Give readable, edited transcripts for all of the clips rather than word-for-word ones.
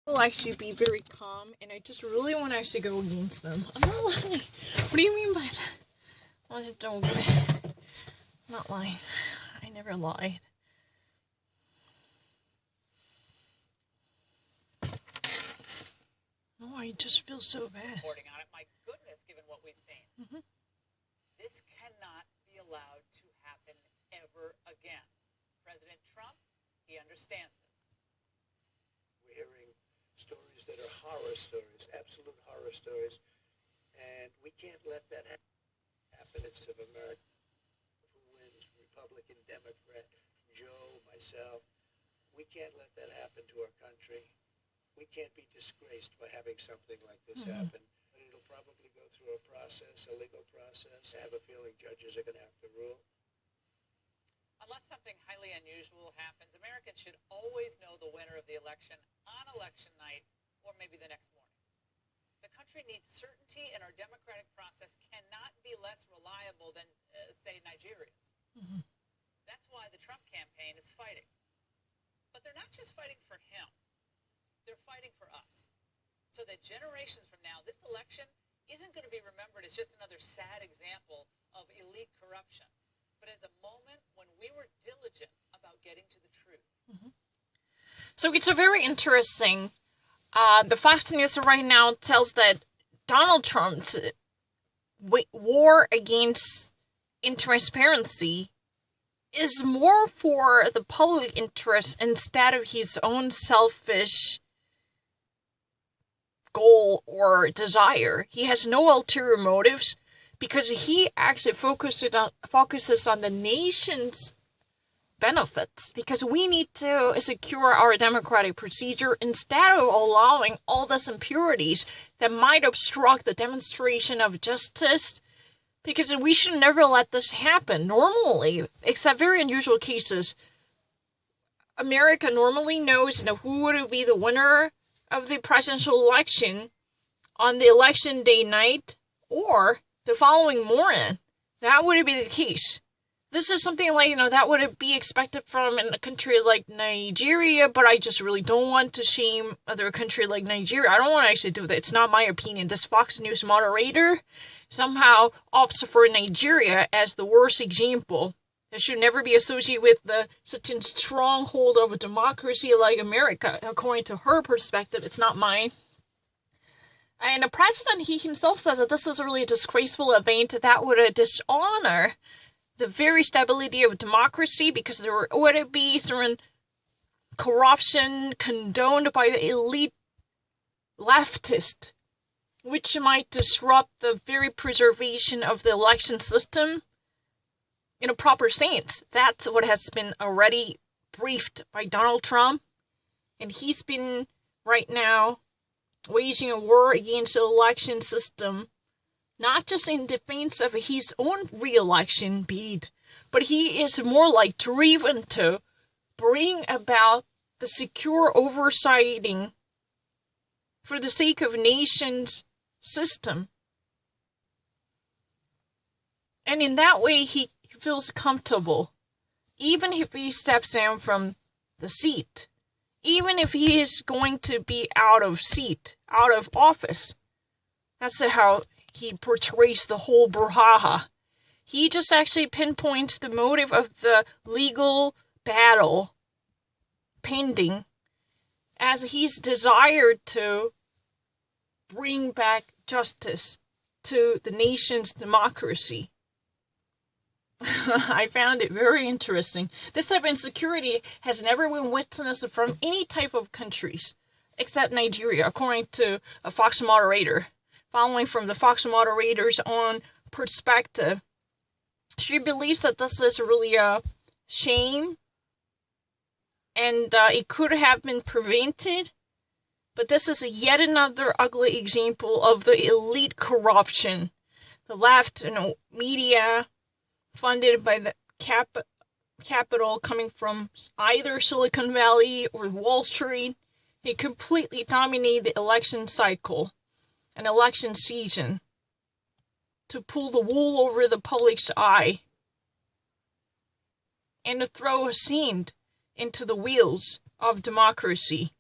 will actually be very calm, and I just really want to actually go against them. I'm not lying. What do you mean by that? I just don't. I'm not lying. I never lied. No, I just feel so bad. Reporting on it. My goodness, given what we've seen. Mm-hmm. This cannot be allowed to happen ever again. President Trump, he understands this. We're hearing stories that are horror stories, absolute horror stories, and we can't let that happen. It's of America. Who wins, Republican, Democrat, Joe, myself. We can't let that happen to our country. We can't be disgraced by having something like this happen. But it'll probably go through a process, a legal process. I have a feeling judges are going to have to rule. Unless something highly unusual happens, Americans should always know the winner of the election on election night or maybe the next morning. The country needs certainty, and our democratic process cannot be less reliable than, say, Nigeria's. Mm-hmm. That's why the Trump campaign is fighting. But they're not just fighting for him. They're fighting for us. So that generations from now, this election isn't going to be remembered as just another sad example of elite corruption, but as a moment when we were diligent about getting to the truth. Mm-hmm. So it's a very interesting. The Fox News right now tells that Donald Trump's war against intransparency is more for the public interest instead of his own selfish goal or desire. He has no ulterior motives because he actually focuses on the nation's benefits, because we need to secure our democratic procedure instead of allowing all these impurities that might obstruct the demonstration of justice, because we should never let this happen. Normally, except very unusual cases, America normally knows who would be the winner of the presidential election on the election day night or the following morning. That would be the case. This is something like, that would be expected from a country like Nigeria, but I just really don't want to shame other country like Nigeria. I don't want to actually do that. It's not my opinion. This Fox News moderator somehow opts for Nigeria as the worst example. It should never be associated with such a stronghold of a democracy like America. According to her perspective, it's not mine. And the president, he himself says that this is a really disgraceful event that would dishonor the very stability of democracy, because there would be certain corruption condoned by the elite leftist, which might disrupt the very preservation of the election system in a proper sense. That's what has been already briefed by Donald Trump, and he's been right now waging a war against the election system, not just in defense of his own re-election bid, but he is more like driven to bring about the secure oversighting for the sake of nation's system. And in that way, he feels comfortable, even if he steps down from the seat, even if he is going to be out of office. That's how he portrays the whole brouhaha. He just actually pinpoints the motive of the legal battle pending as he's desired to bring back justice to the nation's democracy. I found it very interesting. This type of insecurity has never been witnessed from any type of countries except Nigeria, according to a Fox moderator. Following from the Fox moderator's own perspective, she believes that this is really a shame and it could have been prevented. But this is yet another ugly example of the elite corruption. The left, media funded by the capital coming from either Silicon Valley or Wall Street, they completely dominate the election cycle and election season to pull the wool over the public's eye and to throw sand into the wheels of democracy.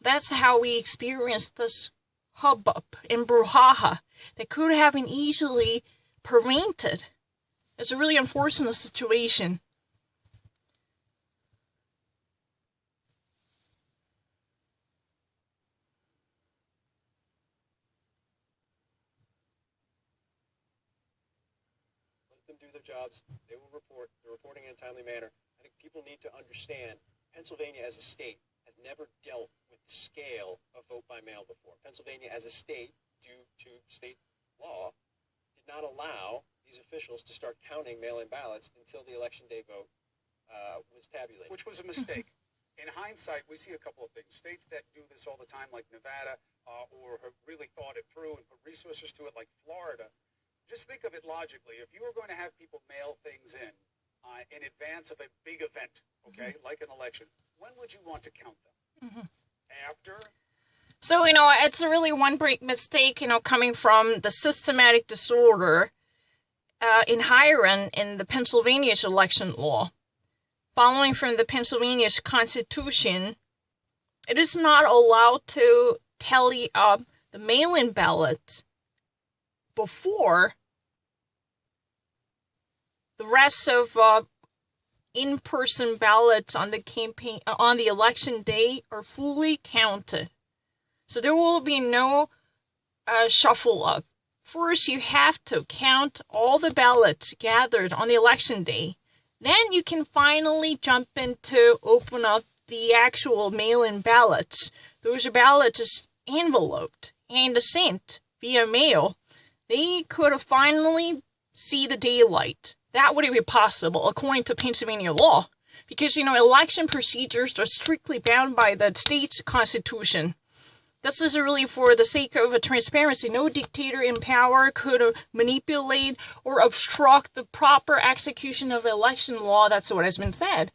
that's how we experienced this hubbub and brouhaha that could have been easily prevented. It's a really unfortunate situation. Let them do their jobs. They will report. They're reporting in a timely manner. I think people need to understand Pennsylvania as a state has never dealt with the scale of vote by mail before. Pennsylvania as a state, due to state law, did not allow these officials to start counting mail-in ballots until the election day vote was tabulated. Which was a mistake. In hindsight, we see a couple of things. States that do this all the time, like Nevada, or have really thought it through and put resources to it, like Florida. Just think of it logically. If you were going to have people mail things in advance of a big event, okay, like an election, when would you want to count them? After? So, it's a really one big mistake, coming from the systematic disorder inherent in the Pennsylvania's election law. Following from the Pennsylvania's Constitution, it is not allowed to tally up the mail-in ballots before the rest of in-person ballots on the election day are fully counted. So there will be no shuffle up. First, you have to count all the ballots gathered on the election day. Then you can finally jump in to open up the actual mail-in ballots. Those ballots are enveloped and sent via mail. They could have finally see the daylight. That wouldn't be possible according to Pennsylvania law. Because, election procedures are strictly bound by the state's constitution. This is really for the sake of transparency. No dictator in power could manipulate or obstruct the proper execution of election law. That's what has been said.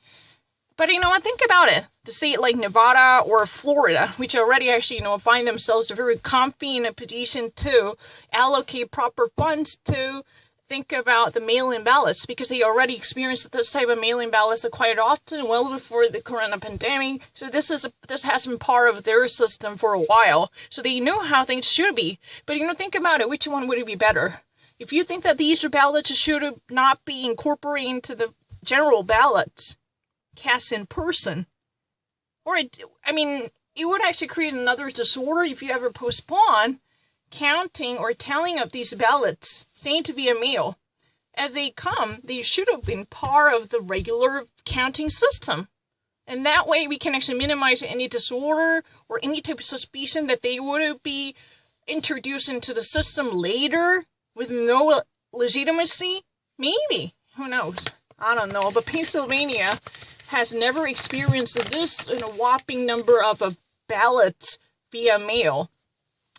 But, think about it. The state like Nevada or Florida, which already actually, find themselves very comfy in a position to allocate proper funds to think about the mail-in ballots, because they already experienced this type of mail-in ballots quite often, well before the corona pandemic. So this has been part of their system for a while. So they know how things should be. But think about it. Which one would it be better? If you think that these ballots should not be incorporated into the general ballots cast in person, it would actually create another disorder if you ever postpone counting or tallying up these ballots, sent via mail. As they come, they should have been part of the regular counting system. And that way we can actually minimize any disorder or any type of suspicion that they would be introduced into the system later with no legitimacy. Maybe. Who knows? I don't know. But Pennsylvania has never experienced this in a whopping number of ballots via mail.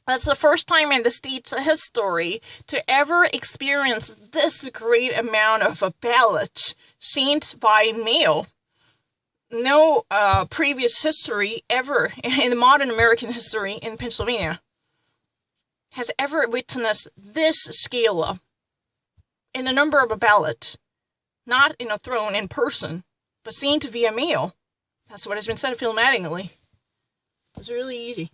That's the first time in the state's history to ever experience this great amount of ballots sent by mail. No previous history ever in the modern American history in Pennsylvania has ever witnessed this scale up in the number of ballots, not thrown in person, but sent via mail. That's what has been said filmatically. It's really easy.